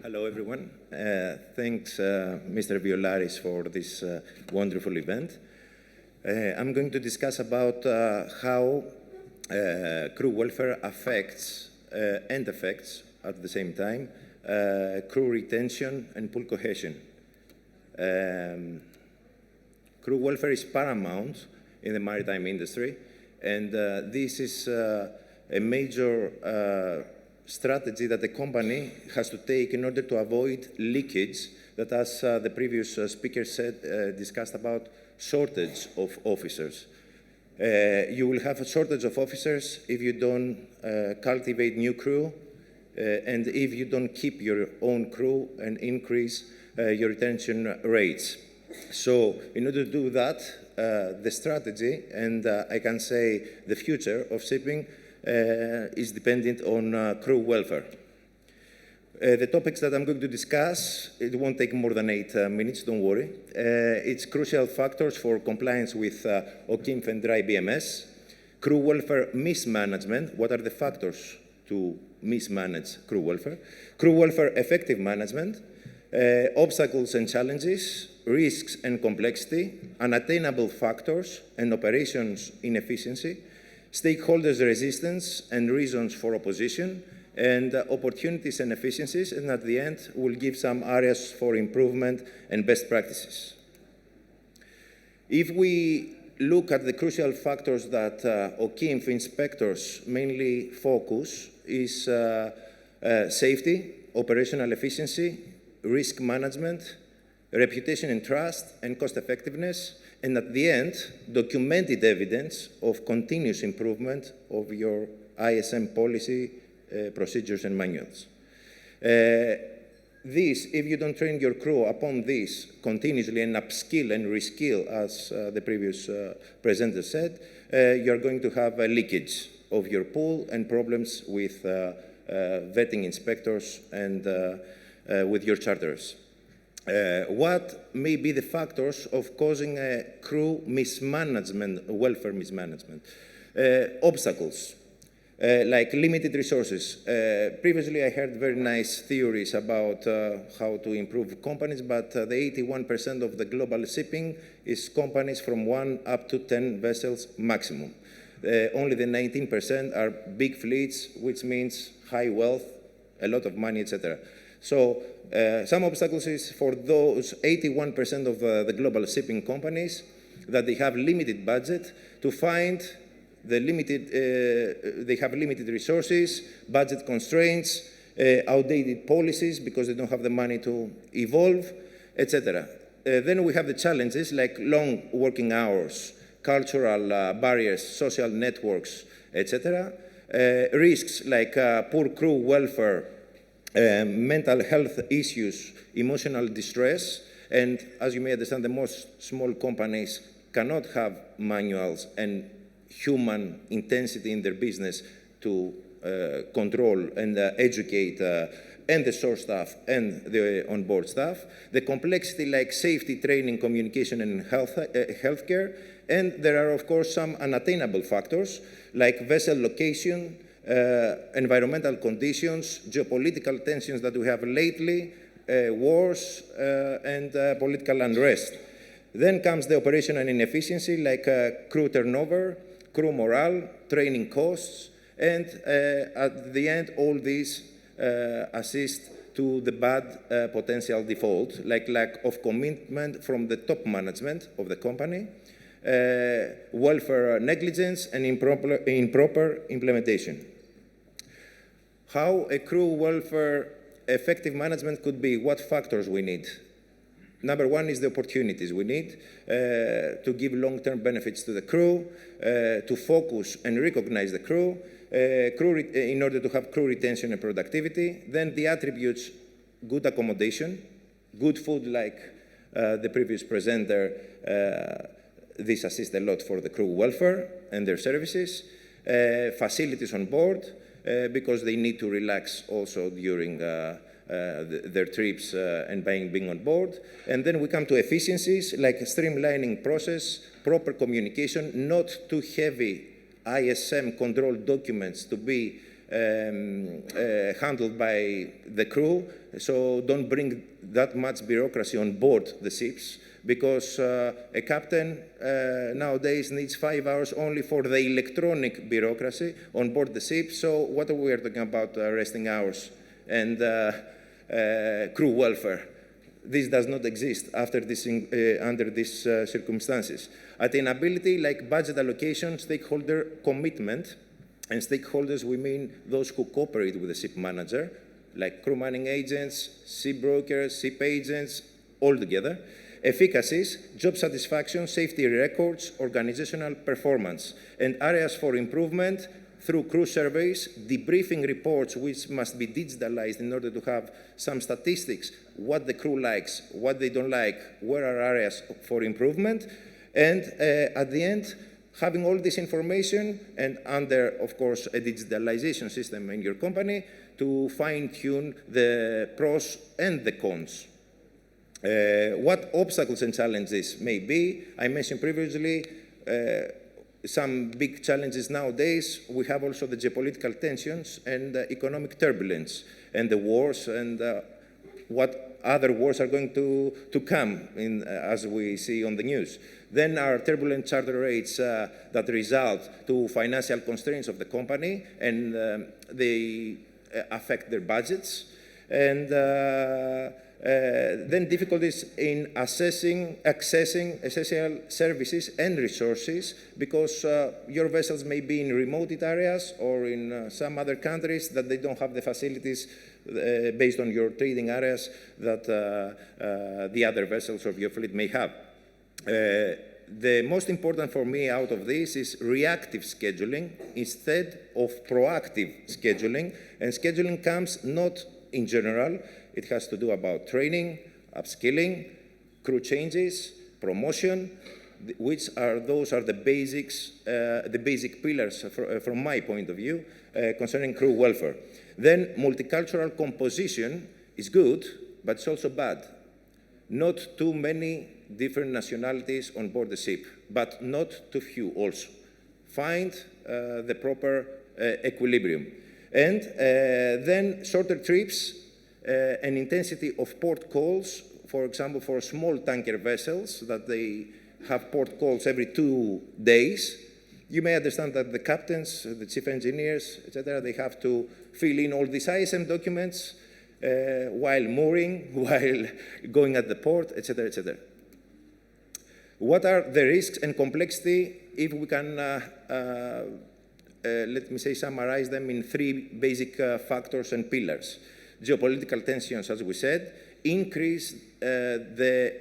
Hello, everyone. Thanks, Mr. Violaris, for this wonderful event. I'm going to discuss about how crew welfare affects and affects at the same time crew retention and pool cohesion. Crew welfare is paramount in the maritime industry, and this is a major strategy that the company has to take in order to avoid leakage that, as the previous speaker said, discussed about shortage of officers. You will have a shortage of officers if you don't cultivate new crew and if you don't keep your own crew and increase your retention rates. So in order to do that, the strategy, and I can say the future of shipping, is dependent on crew welfare. The topics that I'm going to discuss, it won't take more than 8 minutes, don't worry. It's crucial factors for compliance with OCIMF and dry BMS, crew welfare mismanagement, what are the factors to mismanage crew welfare effective management, obstacles and challenges, risks and complexity, unattainable factors and operations inefficiency, stakeholders' resistance and reasons for opposition, and opportunities and efficiencies, and at the end, we'll give some areas for improvement and best practices. If we look at the crucial factors that OCIMF inspectors mainly focus is safety, operational efficiency, risk management, reputation and trust, and cost effectiveness, and at the end, documented evidence of continuous improvement of your ISM policy, procedures, and manuals. This, if you don't train your crew upon this continuously and upskill and reskill, as the previous presenter said, you're going to have a leakage of your pool and problems with vetting inspectors and with your charterers. What may be the factors of causing a crew mismanagement, welfare mismanagement? Obstacles, like limited resources. Previously, I heard very nice theories about how to improve companies, but the 81% of the global shipping is companies from 1 up to 10 vessels maximum. Only the 19% are big fleets, which means high wealth, a lot of money, etc. So some obstacles is for those 81% of the global shipping companies that they have limited budget to find the limited, they have limited resources, budget constraints, outdated policies because they don't have the money to evolve, etc. Then we have the challenges like long working hours, cultural barriers, social networks, etc. Risks like poor crew welfare, mental health issues, emotional distress, and as you may understand, the most small companies cannot have manuals and human intensity in their business to control and educate and the shore staff and the onboard staff. The complexity like safety, training, communication, and healthcare. And there are, of course, some unattainable factors like vessel location, environmental conditions, geopolitical tensions that we have lately, wars, and political unrest. Then comes the operational inefficiency like crew turnover, crew morale, training costs, and at the end, all these assist to the bad potential default, like lack of commitment from the top management of the company, welfare negligence, and improper implementation. How a crew welfare effective management could be, what factors we need. Number one is the opportunities we need to give long-term benefits to the crew, to focus and recognize the crew, in order to have crew retention and productivity. Then the attributes, good accommodation, good food like the previous presenter, this assists a lot for the crew welfare and their services, facilities on board, because they need to relax also during their trips and being on board. And then we come to efficiencies like streamlining process, proper communication, not too heavy ISM control documents to be handled by the crew. So don't bring that much bureaucracy on board the ships, because a captain nowadays needs 5 hours only for the electronic bureaucracy on board the ship. So what are we talking about resting hours and crew welfare? This does not exist after this under these circumstances. Attainability, like budget allocation, stakeholder commitment, and stakeholders, we mean those who cooperate with the ship manager, like crew manning agents, ship brokers, ship agents, all together. Efficacies, job satisfaction, safety records, organizational performance, and areas for improvement through crew surveys, debriefing reports which must be digitalized in order to have some statistics, what the crew likes, what they don't like, where are areas for improvement, and at the end, having all this information and under, of course, a digitalization system in your company to fine-tune the pros and the cons. What obstacles and challenges may be? I mentioned previously some big challenges nowadays. We have also the geopolitical tensions and economic turbulence and the wars and what other wars are going to come in, as we see on the news. Then our turbulent charter rates that result to financial constraints of the company, and they affect their budgets. And then difficulties in accessing essential services and resources, because your vessels may be in remote areas or in some other countries that they don't have the facilities based on your trading areas that the other vessels of your fleet may have. The most important for me out of this is reactive scheduling instead of proactive scheduling. And scheduling comes not in general. It has to do about training, upskilling, crew changes, promotion, which are those are the basics, the basic pillars from my point of view concerning crew welfare. Then multicultural composition is good, but it's also bad. Not too many different nationalities on board the ship, but not too few also. Find the proper equilibrium. And then shorter trips and intensity of port calls, for example, for small tanker vessels, that they have port calls every 2 days. You may understand that the captains, the chief engineers, etc., they have to fill in all these ISM documents while mooring, while going at the port, etc., etc. What are the risks and complexity if we can, let me say, summarize them in 3 basic factors and pillars? Geopolitical tensions, as we said, increase the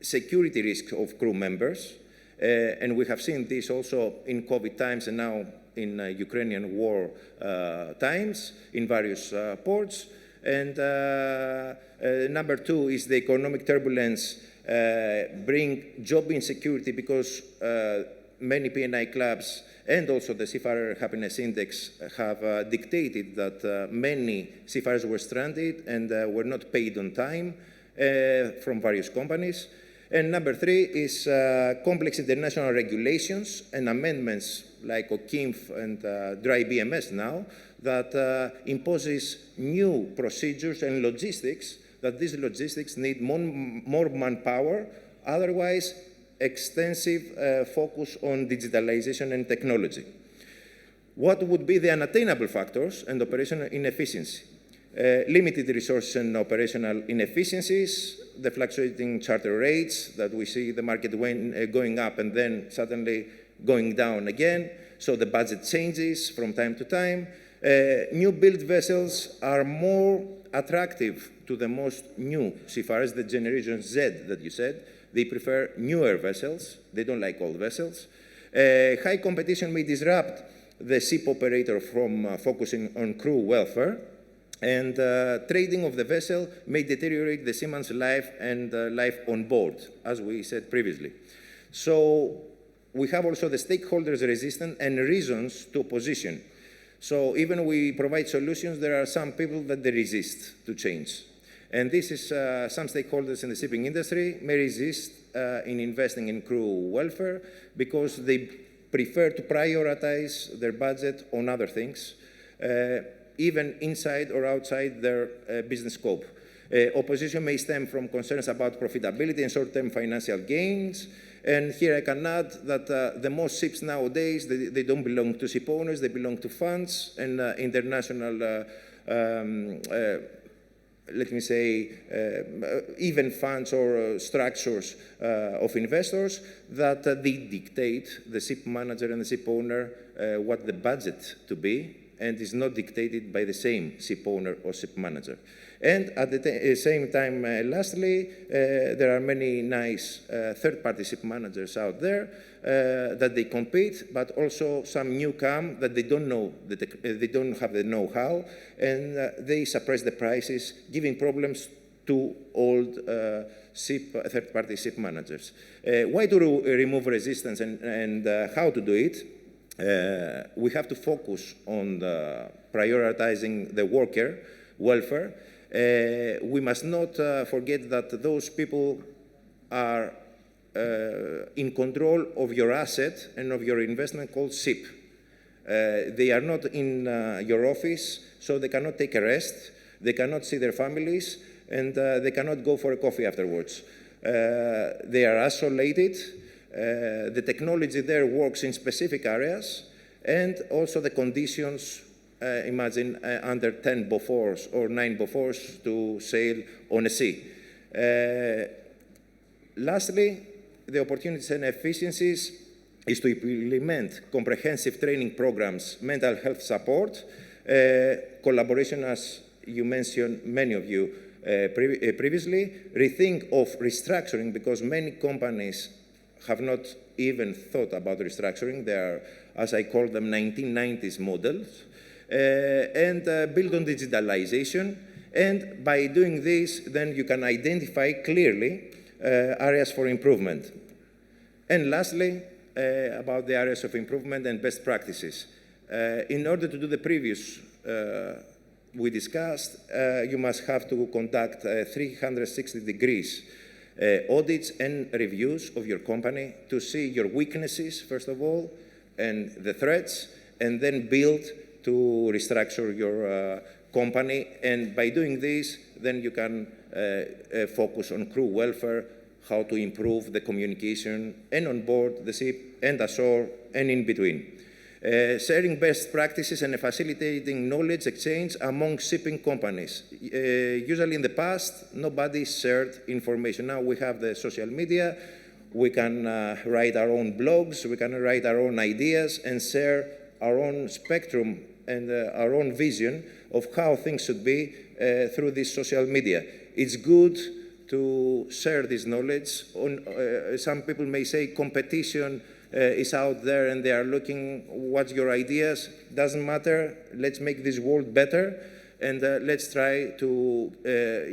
security risk of crew members, and we have seen this also in COVID times and now in Ukrainian war times in various ports. And number 2 is the economic turbulence bring job insecurity, because many P&I clubs and also the Seafarer Happiness Index have dictated that many seafarers were stranded and were not paid on time from various companies. And number 3 is complex international regulations and amendments like OKIMF and dry BMS now that imposes new procedures and logistics, that these logistics need more manpower, otherwise extensive focus on digitalization and technology. What would be the unattainable factors and operational inefficiency? Limited resources and operational inefficiencies, the fluctuating charter rates that we see the market going up and then suddenly going down again, so the budget changes from time to time. New build vessels are more attractive to the most new seafarers, the Generation Z that you said. They prefer newer vessels. They don't like old vessels. High competition may disrupt the ship operator from focusing on crew welfare. And trading of the vessel may deteriorate the seaman's life and life on board, as we said previously. So we have also the stakeholders' resistance and reasons to opposition. So even we provide solutions, there are some people that they resist to change. And this is some stakeholders in the shipping industry may resist in investing in crew welfare because they prefer to prioritize their budget on other things. even inside or outside their business scope. Opposition may stem from concerns about profitability and short-term financial gains. And here I can add that the most ships nowadays, they don't belong to ship owners, they belong to funds and international, let me say, even funds or structures of investors that they dictate the ship manager and the ship owner what the budget to be, and is not dictated by the same ship owner or ship manager. And at the same time, lastly, there are many nice third-party ship managers out there that they compete, but also some newcomers that they don't know, they don't have the know-how, and they suppress the prices, giving problems to old third-party ship managers. Why to remove resistance and how to do it? We have to focus on prioritizing the worker welfare. We must not forget that those people are in control of your asset and of your investment called ship. They are not in your office, so they cannot take a rest, they cannot see their families, and they cannot go for a coffee afterwards. They are isolated. The technology there works in specific areas, and also the conditions, imagine under 10 Bofors or 9 Bofors to sail on a sea. Lastly, the opportunities and efficiencies is to implement comprehensive training programs, mental health support, collaboration, as you mentioned, many of you previously, rethink of restructuring, because many companies have not even thought about restructuring. They are, as I call them, 1990s models, and build on digitalization. And by doing this, then you can identify clearly areas for improvement. And lastly, about the areas of improvement and best practices. In order to do the previous we discussed, you must have to conduct 360 degrees audits and reviews of your company to see your weaknesses, first of all, and the threats, and then build to restructure your company. And by doing this, then you can focus on crew welfare, how to improve the communication and on board the ship and ashore and in between. Sharing best practices and facilitating knowledge exchange among shipping companies. Usually in the past, nobody shared information. Now we have the social media, we can write our own blogs, we can write our own ideas and share our own spectrum and our own vision of how things should be through this social media. It's good to share this knowledge. Some people may say competition is out there and they are looking what's your ideas. Doesn't matter. Let's make this world better, and let's try to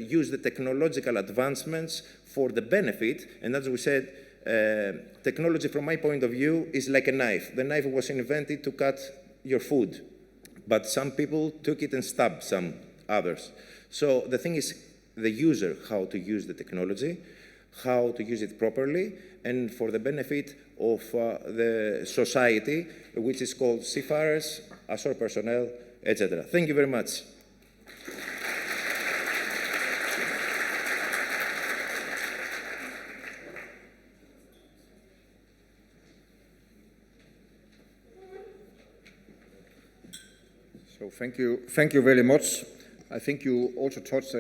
use the technological advancements for the benefit. And as we said, technology from my point of view is like a knife. The knife was invented to cut your food, but some people took it and stabbed some others. So the thing is the user, how to use the technology, how to use it properly, and for the benefit of the society, which is called seafarers, ashore personnel, etc. Thank you very much. So thank you very much. I think you also touched